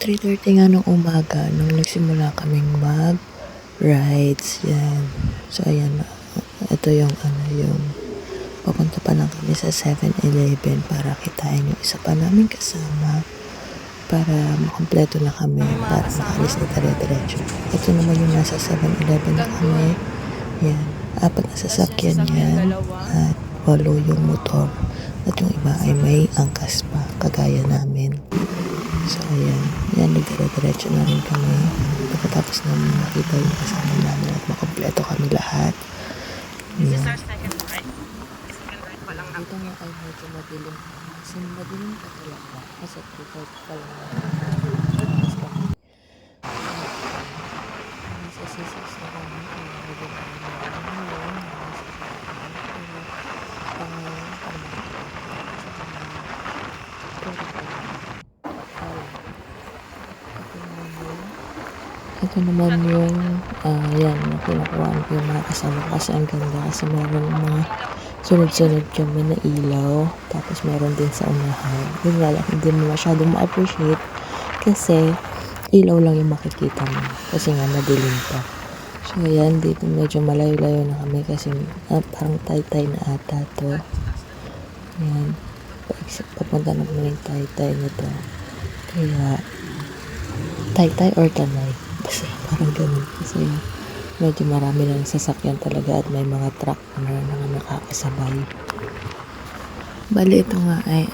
3:30 nga ng umaga nung nagsimula kaming mag-rides. Yan. So, ayan. Ito yung papunta pa lang kami sa 7-Eleven para kitain yung isa pa namin kasama para makompleto na kami para makalis na dire-diretso. Ito naman yung nasa 7-Eleven na kami. Yan. 4 na sasakyan yan at 8 yung motor. At yung iba ay may angkas pa, kagaya namin. So, ayan. Yan, nagdire-diretso na rin kami. Pagkatapos namin makita yung kasama namin at makompleto kami lahat. Yan. Ito nga ay medyo madilim. Kasi madilim pa talaga. Kasi 3:30 pa lang. Mas kami. Nasa sisas na kami. Madilim pa lang. Ito naman yung yan, kinukuhaan ko yung mga kasama kasi ang ganda kasi meron mga sunod-sunod kami na ilaw tapos meron din sa unahan. Yun nga lang, hindi mo masyadong ma-appreciate kasi ilaw lang yung makikita mo kasi nga madilim pa. So yan, dito medyo malayo-layo na kami kasi parang Taytay na ata to. Yan, papunta na kami yung Taytay na to. Kaya Taytay or Tanay. Kasi parang ganun. Kasi medyo marami ng sasakyan talaga at may mga truck na nakakasabay. Bali, ito nga ay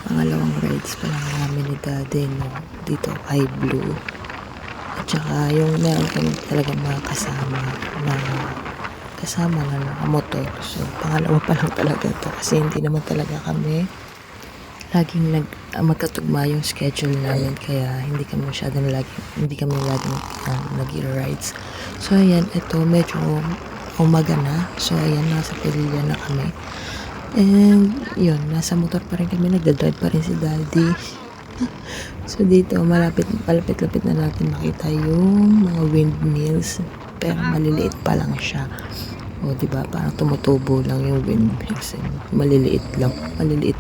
pangalawang rides pa lang namin ni Daddy no, dito kay Blue. At saka yung meron kami talagang mga kasama na nakamotor. So, pangalawa pa lang talaga to kasi hindi naman talaga kami laging magkatugma yung schedule namin kaya hindi kami laging nag-rides. So ayan, ito medyo umaga na. So ayan, nasa Pililla na kami. And yun, nasa motor pa rin kami, nagdadrive pa rin si Daddy. So dito, malapit-lapit na natin makita yung mga windmills pero maliliit pa lang siya. O, diba? Parang tumutubo lang yung windmills. Maliliit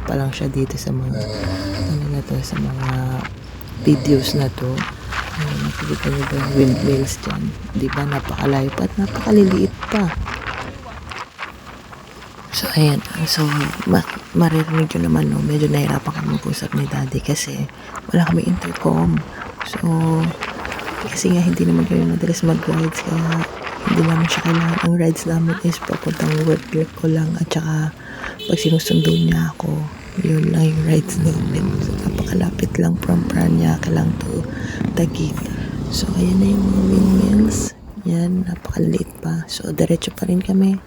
pa lang siya dito sa mga sa mga videos na to. Nakikita niyo ba yung windmills dyan? Diba? Napakalayo pa at napakaliliit pa. So, ayan. So, maririnig nyo naman, no? Medyo nahirapan kami mag-usap ni Daddy kasi wala kami intercom. So, kasi nga hindi naman kami madalas mag-rides kaya hindi namin siya kailangan. Ang rides namin is papuntang work ko lang at saka pag sinusundo niya ako, yun lang yung rides namin. So, napakalapit lang from Parañaque lang to Taguig. So, ayan na yung mga windmills. Yan, napakaliliit pa. So, diretso pa rin kami.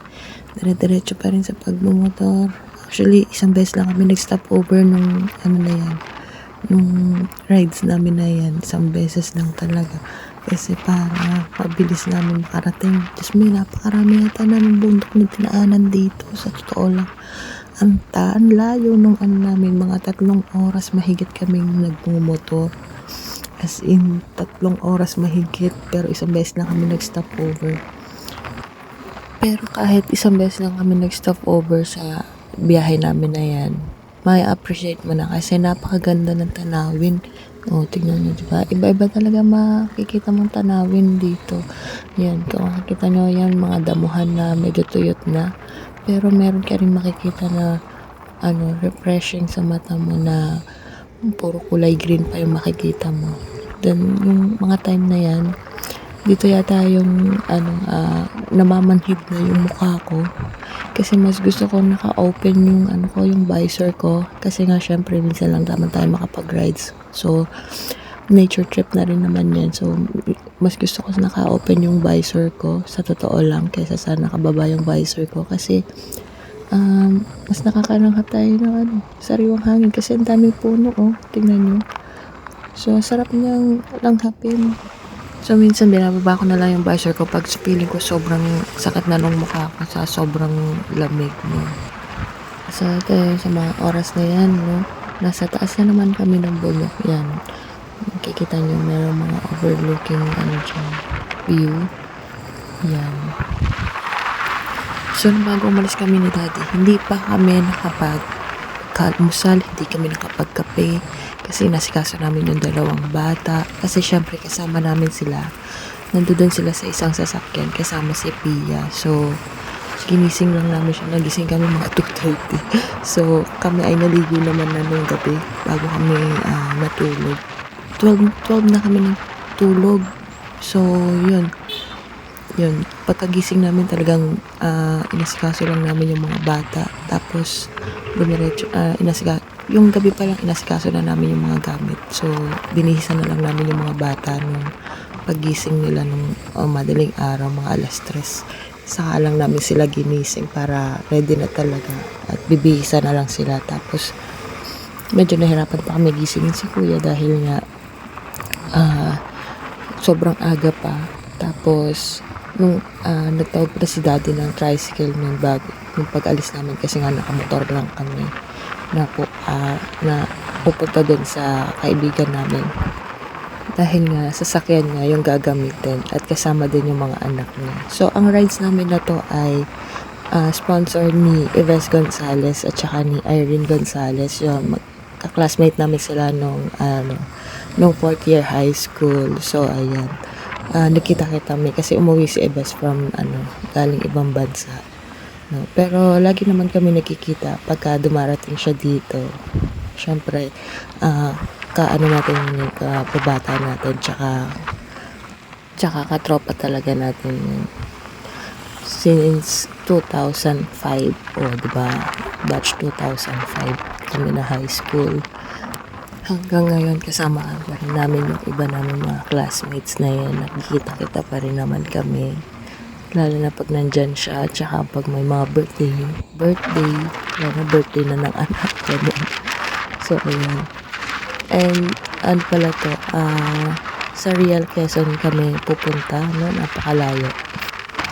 Diretso pa rin sa pagmumotor. Actually, isang beses lang kami nag-stop over nung nung rides namin na yan. Isang beses lang talaga. Kasi para mabilis namin makarating. Diyos may napakarami yata namin bundok na dinaanan dito. Sa totoo lang. Ang layo nung namin. Mga 3 oras mahigit kaming nagmumotor. As in, 3 oras mahigit. Pero isang beses lang kami nag-stop over. Pero kahit isang beses lang kami nag-stop over sa biyahe namin na yan, may appreciate mo na kasi napakaganda ng tanawin. O, tignan nyo, diba? Iba-iba talaga makikita mong tanawin dito. Yan, kung makikita nyo yan, mga damuhan na medyo tuyot na. Pero meron ka rin makikita na refreshing sa mata mo na puro kulay green pa yung makikita mo. Then, yung mga time na yan, dito yata yung namamanhid na yung mukha ko. Kasi mas gusto ko naka-open yung yung visor ko. Kasi nga syempre minsan lang naman tayo makapag-rides. So, nature trip na rin naman yan. So, mas gusto ko naka-open yung visor ko. Sa totoo lang, kaysa sa nakababa yung visor ko. Kasi, mas nakakalanghap tayo ng sariwang hangin. Kasi ang daming puno, tingnan nyo. So, sarap niyang langhapin. So, minsan binababa ko na lang yung visor ko pag feeling ko sobrang sakit na nung mukha ko sa sobrang lamig, no. So, ito sa mga oras na yan, no. Nasa taas na naman kami ng bundok. Yan. Makikita nyo, meron mga overlooking view. Yan. So, bago umalis kami ni Daddy, hindi pa kami nakapag-almusal, hindi kami nakapag-kape. Kasi nasikaso namin yung dalawang bata. Kasi syempre kasama namin sila. Nandoon sila sa isang sasakyan kasama si Pia. So, ginising lang namin siya. Nagising kami mga 2:30. So, kami ay naligo naman na nung gabi bago kami natulog. 12 na kami ng tulog. So, yun. Pagkagising namin talagang inasikaso lang namin yung mga bata. Tapos, yung gabi pa lang inasikaso na namin yung mga gamit. So, binihisan na lang namin yung mga bata nung paggising nila nung madaling araw, mga alas 3. Saka lang namin sila ginising para ready na talaga at bibihisa na lang sila. Tapos medyo nahirapan pa kami gisingin si kuya dahil nga sobrang aga pa. Tapos nung nagtawag pa si daddy ng tricycle nung pag-alis namin kasi nga nakamotor lang kami na pupunta dun sa kaibigan namin. Dahil nga sasakyan niya yung gagamitin at kasama din yung mga anak niya. So, ang rides namin na to ay sponsor ni Yves Gonzalez at saka ni Irene Gonzalez. Yung ka-classmate namin sila nung 4th year high school. So, ayan. Nakita-kita kami kasi umuwi si Yves from galing ibang bansa. No? Pero lagi naman kami nakikita pagka dumarating siya dito. Siyempre, natin yung kababata natin tsaka katropa talaga natin yun. Since 2005 diba, batch 2005 kami na high school hanggang ngayon kasama pa rin namin yung iba namin mga classmates na yun. Nakikita-kita pa rin naman kami lalo na pag nandyan siya tsaka pag may mga birthday lalo na birthday na ng anak ganyan. So ayan. And ano pala to, sa Real Quezon kami pupunta, no? Napakalayo.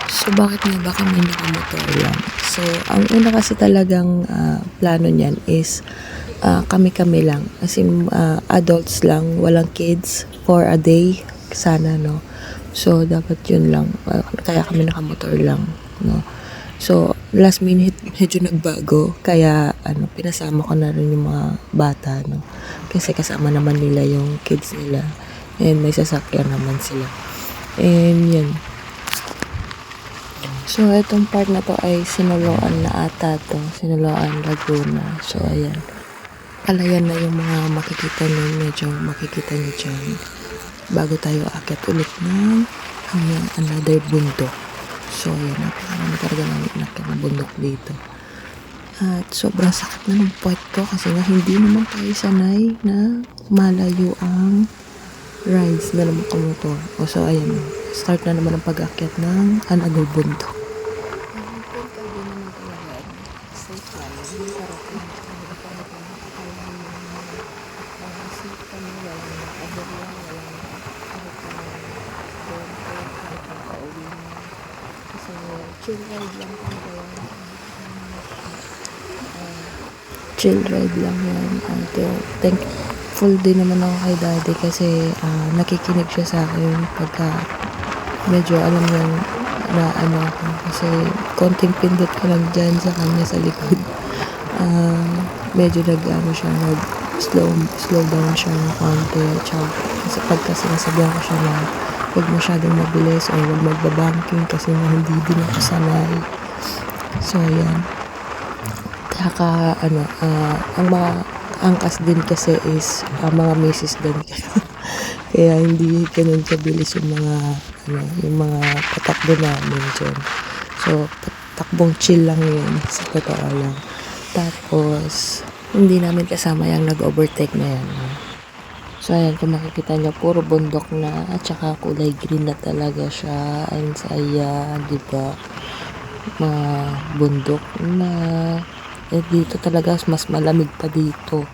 So, bakit nga ba kami nakamotor lang? So, ang una kasi talagang plano niyan is kami-kami lang. As in, adults lang, walang kids for a day. Sana, no? So, dapat yun lang. Kaya kami nakamotor lang, no? So, last minute, medyo nagbago. Kaya, pinasama ko na rin yung mga bata, no? Kasi kasama naman nila yung kids nila. And may sasakyan naman sila. And, yun. So, itong part na to ay Sinaloan na ata to. Sinaloan, Laguna. So, ayan. Palayan na yung mga makikita nyo. Medyo makikita nyo dyan. Bago tayo akit ulit ng another bundok. So, ayan, napakarami talaga namin inakit na bundok dito. At sobrang sakit na ng puwet ko kasi nga hindi naman tayo sanay na malayo ang rides na naman kamotor. So, ayan, start na naman ang pag-akyat ng another bundok. Chill ride lang yan. Thankful din naman ako kay daddy kasi nakikinig siya sa akin pagka medyo alam yan na ako kasi konting pindot ko lang dyan sa kanya sa likod. Medyo nag slow down siya ng konti. Kasi pagka sinasabihan ko siya na huwag masyadong mabilis o huwag magbabanking kasi na hindi din ako sanay. So, ayan. Ang mga angkas din kasi is mga misis din. Kaya hindi ganun kabilis yung mga patakbo namin dyan. So, takbong chill lang yun sa totoo lang. Tapos, hindi namin kasama yung nag-overtake na yan. So, ayan, kung makikita nyo, puro bundok na at saka kulay green na talaga siya. Ang saya, diba? Mga bundok na dito talaga mas malamig pa dito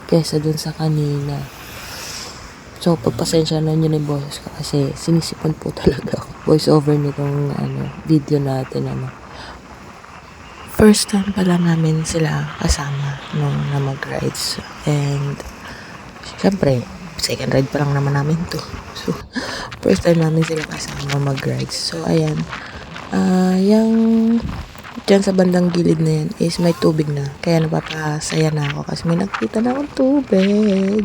kaysa dun sa kanina. So, pagpasensya na nyo na yung boses ko kasi sinisipan po talaga ako. Voice over nitong video natin. First time pa lang namin sila kasama nung na mag-rides. And, syempre, second ride pa lang naman namin to. So, first time namin sila kasama mag-rides. So, ayan. Yung dyan sa bandang gilid na yan is may tubig na. Kaya napapasaya na ako kasi may nakita na akong tubig.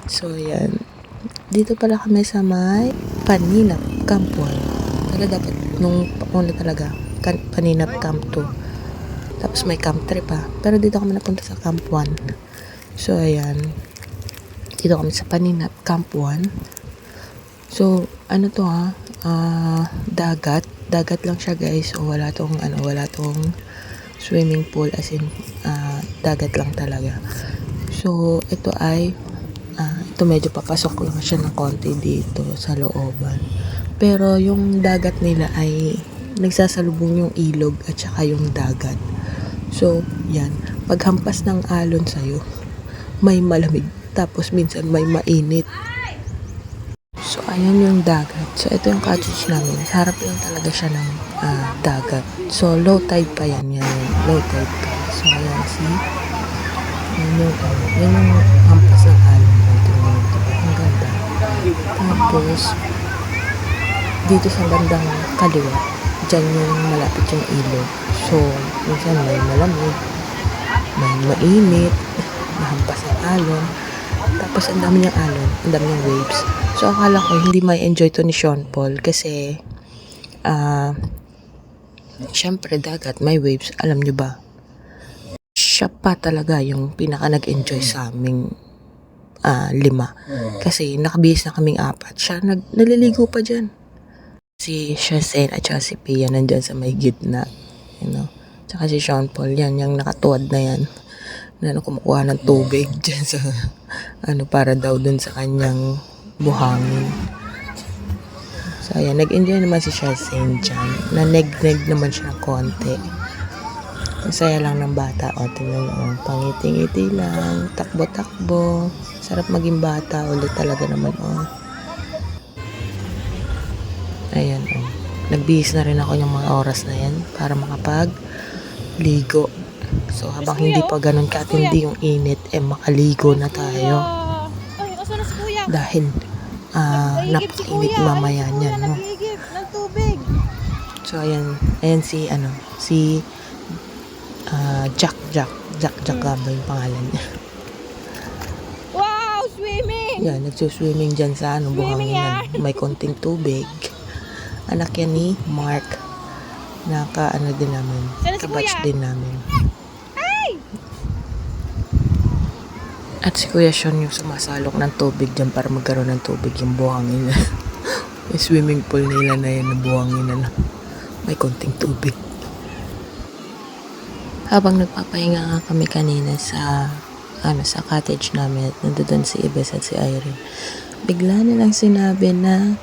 So, yan. Dito pala kami sa may Paninap, Camp 1. Talaga dapat nung una talaga, Paninap Camp 2. Tapos may Camp 3 pa. Pero dito kami napunta sa Camp 1. So, ayan. Dito kami sa Paninap, Camp 1. So, ano to dagat. Dagat lang siya guys. So, wala tong swimming pool as in dagat lang talaga. So, ito medyo papasok lang siya ng konti dito sa looban. Pero yung dagat nila ay nagsasalubong yung ilog at saka yung dagat. So, yan. Paghampas ng alon sa'yo, may malamig. Tapos minsan may mainit. So, ayan yung dagat. So, ito yung cottage namin. Harap lang talaga siya ng dagat. So, low tide pa yan. Low tide pa. So, ayan, see? Yan yung hampas ng alon. Ang ganda. Tapos, dito sa bandang kaliwa, dyan yung malapit yung ilog. So, minsan may malamig, may mainit, mahampas ng alon. Tapos, ang dami niyang alon, ang dami niyang waves. So, akala ko hindi may enjoy to ni Sean Paul kasi syempre dagat, may waves. Alam niyo ba? Siya pa talaga yung pinaka nag-enjoy sa aming 5. Kasi nakabihis na kaming 4. Siya naliligo pa dyan. Si Shasen at saka si Pia nandyan sa may gitna. You know? Tsaka si Sean Paul, yan, yung nakatuwad na yan. Na kumukuha ng tubig dyan sa, para daw dun sa kanyang buhangin. So, ayan, nag-enjoy naman si Shasen dyan. Naneg-neg naman siya ng konti. Masaya lang ng bata. O, tingnan mo, pangiti-ngiti lang, takbo-takbo. Sarap maging bata ulit talaga naman, Ayan, nagbihis na rin ako yung mga oras na yan para makapag-ligo. So, habang hindi pa ganun katindi yung init, makaligo na tayo. Dahil, napakainit mamaya niyan, no? So, ayan si Jack Gamba yung pangalan niya. Wow, swimming! Yan, nagsuswimming dyan sa buhangin. May konting tubig. Anak yan ni Mark. Din namin. Kabatch din namin. At si Kuya Sean yung sumasalok ng tubig dyan para magkaroon ng tubig yung buhangin. Yung swimming pool nila na yan na buhangin na may konting tubig. Habang nagpapahinga nga kami kanina sa cottage namin at nandoon si Ibes at si Irene, bigla nilang sinabi na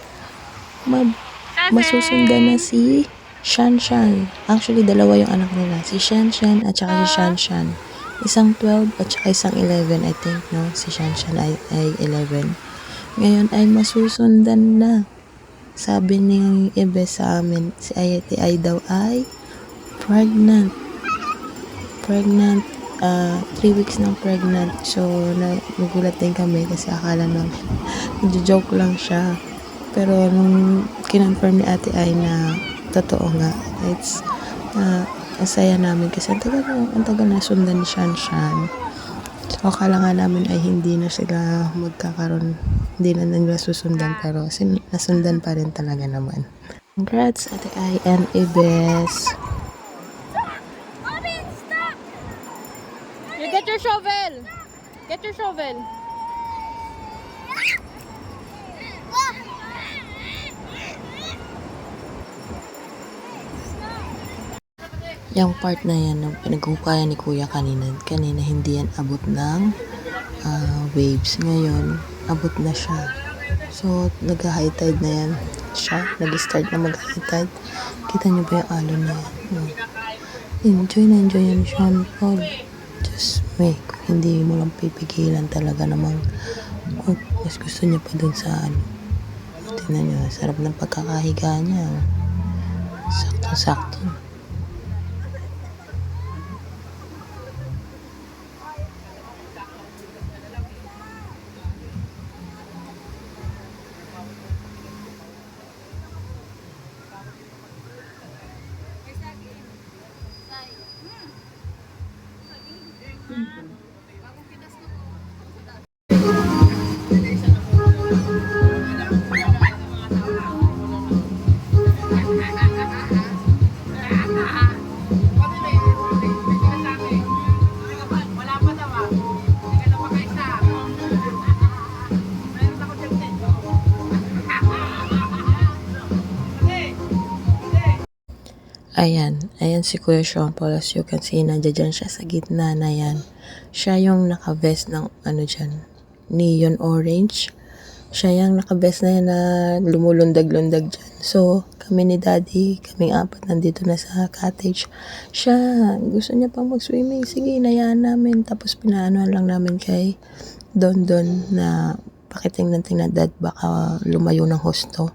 masusundan na si Shanshan. Actually, dalawa yung anak nila. Si Shanshan at saka si Shanshan. Isang 12 at saka isang 11, I think, no? Si Shanshan ay 11. Ngayon ay masusundan na. Sabi ni Ibe sa amin, si Ayati ay daw ay pregnant. 3 weeks ng pregnant. So, nagulat din kami kasi akala namin, nag-joke lang siya. Pero nung kinonfirm ni Ate Ay na totoo nga, it's asaya namin kasi ang tagal na sundan ni Shanshan. So akala nga namin ay hindi na sila magkakaroon, hindi na nila susundan, pero nasundan pa rin talaga naman. Congrats Ate Ay and Ibes. You get your shovel! Get your shovel! Yung part na yan na pinaghukayan ni Kuya kanina hindi yan abot ng waves. Ngayon, abot na siya. So, nag-high tide na yan siya. Nag-start na mag-high tide. Kita niyo ba yung alon na yan? Enjoy yan, Sean Paul. Just hindi mo lang pipigilan talaga namang mas gusto niya pa dun sa tingnan niyo, sarap ng pagkakahiga niya. Sakto-sakto. Ayan si Kuya Sean Paul. As you can see, nandiyan dyan siya sa gitna na yan. Siya yung naka-vest ng dyan, neon orange. Siya yung naka-vest na yan na lumulundag-lundag dyan. So, kami ni Daddy, kaming apat nandito na sa cottage. Siya, gusto niya pang mag-swimming. Sige, inayaan namin. Tapos pinaanuhan lang namin kay Don na pakitingnan-tingnan dad baka lumayo ng husto.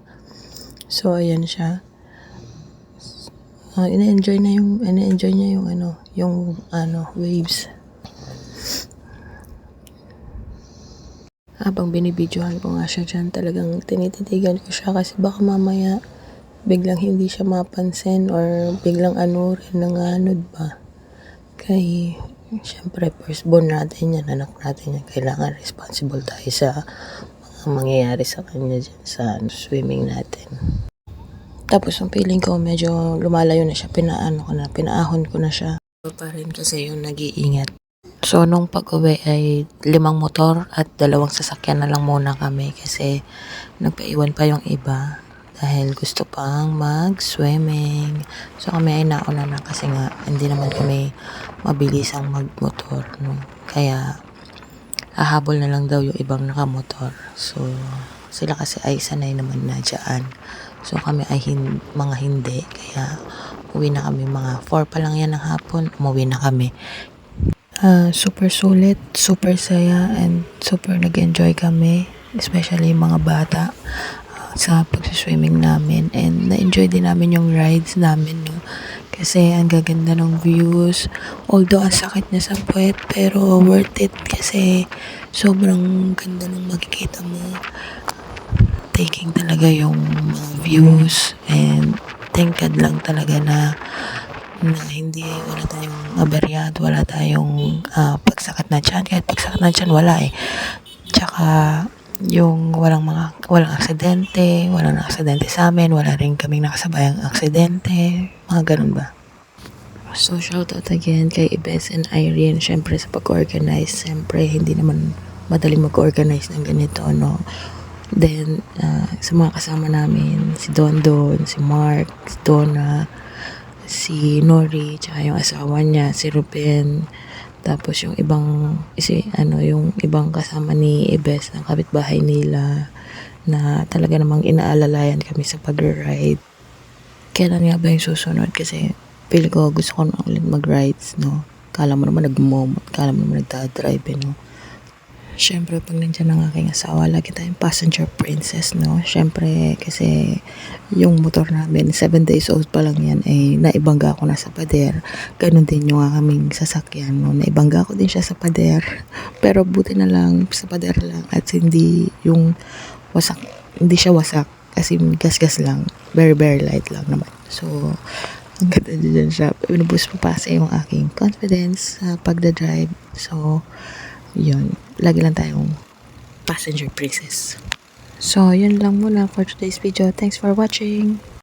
So, ayan siya. Ina-enjoy niya yung waves. Habang binibidyohan ko nga siya dyan, talagang tinititigan ko siya kasi baka mamaya biglang hindi siya mapansin or biglang rin nanganod ba. Kaya, syempre, firstborn natin yan, anak natin yan. Kailangan responsible tayo sa mga mangyayari sa kanya dyan sa swimming natin. Tapos ang feeling ko medyo lumalayo na siya, pinaahon ko na siya. Pa rin kasi yung nag-iingat. So nung pag-uwi ay 5 motor at 2 sasakyan na lang muna kami kasi nagpaiwan pa yung iba dahil gusto pang mag-swimming. So kami ay nauna na kasi nga hindi naman kami mabilisang mag-motor, no? Kaya hahabol na lang daw yung ibang nakamotor. So sila kasi ay sanay naman na dyan. So kami ay mga hindi. Kaya uwi na kami mga 4 pa lang yan ng hapon. Umuwi na kami. Super sulit, super saya, and super nag-enjoy kami. Especially yung mga bata sa pagsiswimming namin. And na-enjoy din namin yung rides namin, no? Kasi ang gaganda ng views. Although ang sakit niya sa puwet, pero worth it kasi sobrang ganda ng makikita mo. Taking talaga yung mga views, and thank God lang talaga na wala tayong aberyado, wala tayong pagsakit na tiyan. Kahit pagsakit na tiyan, wala eh. Tsaka yung walang aksidente, walang aksidente sa amin, wala rin kaming nakasabayang aksidente, mga ganun ba. So shoutout again kay Ibes and Irene, syempre sa pag-organize. Syempre hindi naman madaling mag-organize ng ganito, no? Then, sa mga kasama namin, si Don, si Mark, si Donna, si Nori, tsaka yung asawa niya, si Ruben. Tapos yung yung ibang kasama ni Ibes ng kapitbahay nila na talaga namang inaalalayan kami sa pag-ride. Kailan nga ba yung susunod? Kasi feel ko gusto ko na ulit mag-rides, no? Kala mo naman nagmomot, kala mo naman nagdadrive, no? Siyempre, pag nandiyan ang aking asawa, lagi tayong passenger princess, no? Siyempre, kasi yung motor namin, 7 days old pa lang yan, naibangga ko na sa pader. Ganon din yung aming sasakyan, no? Naibangga ko din siya sa pader. Pero buti na lang, sa pader lang, at hindi siya wasak. Kasi gas-gas lang. Very, very light lang naman. So, ang ganda dyan siya. Pinubus pa kasi yung aking confidence sa pagdadrive. So, yun. Lagi lang tayong passenger princess. So, yun lang muna for today's video. Thanks for watching.